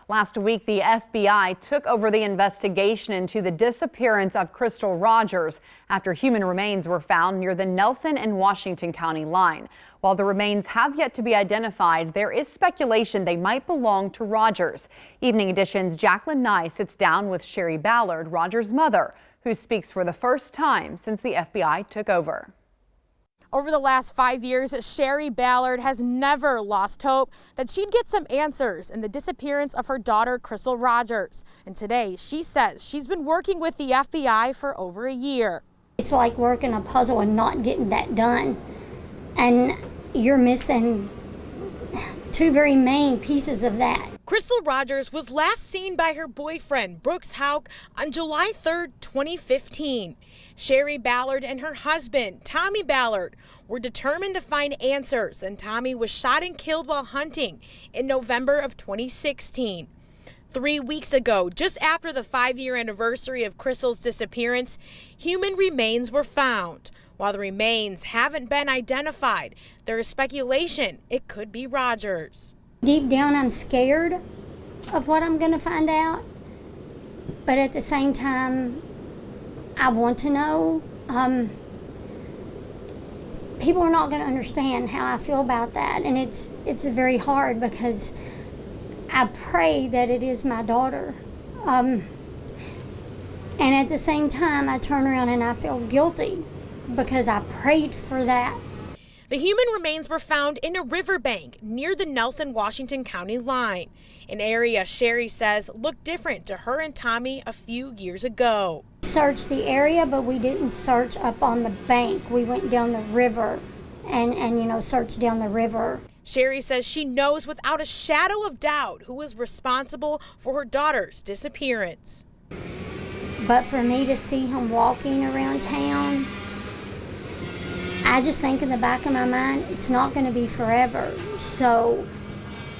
Last week, the FBI took over the investigation into the disappearance of Crystal Rogers after human remains were found near the Nelson and Washington County line. While the remains have yet to be identified, there is speculation they might belong to Rogers. Evening Edition's Jacqueline Nye sits down with Sherry Ballard, Rogers' mother, who speaks for the first time since the FBI took over. Over the last 5 years, Sherry Ballard has never lost hope that she'd get some answers in the disappearance of her daughter, Crystal Rogers. And today, she says she's been working with the FBI for over a year. It's like working a puzzle and not getting that done. And you're missing two very main pieces of that. Crystal Rogers was last seen by her boyfriend, Brooks Hauk, on July 3rd, 2015. Sherry Ballard and her husband, Tommy Ballard, were determined to find answers, and Tommy was shot and killed while hunting in November of 2016. 3 weeks ago, just after the 5-year anniversary of Crystal's disappearance, human remains were found. While the remains haven't been identified, there is speculation it could be Rogers. Deep down, I'm scared of what I'm going to find out, but at the same time, I want to know. People are not going to understand how I feel about that, and it's very hard because I pray that it is my daughter. And at the same time, I turn around and I feel guilty because I prayed for that. The human remains were found in a riverbank near the Nelson-Washington County line, an area Sherry says looked different to her and Tommy a few years ago. Searched the area, but we didn't search up on the bank. We went down the river and searched down the river. Sherry says she knows without a shadow of doubt who was responsible for her daughter's disappearance. But for me to see him walking around town, I just think in the back of my mind, it's not going to be forever. So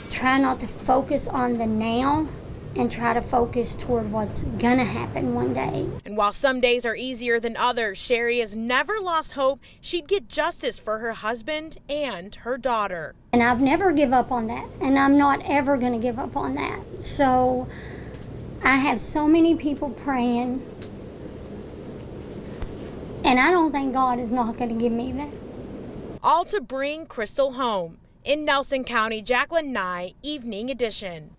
try not to focus on the now and try to focus toward what's going to happen one day. And while some days are easier than others, Sherry has never lost hope she'd get justice for her husband and her daughter. And I've never give up on that, and I'm not ever going to give up on that. So I have so many people praying, and I don't think God is not going to give me that. All to bring Crystal home. In Nelson County, Jacqueline Nye, Evening Edition.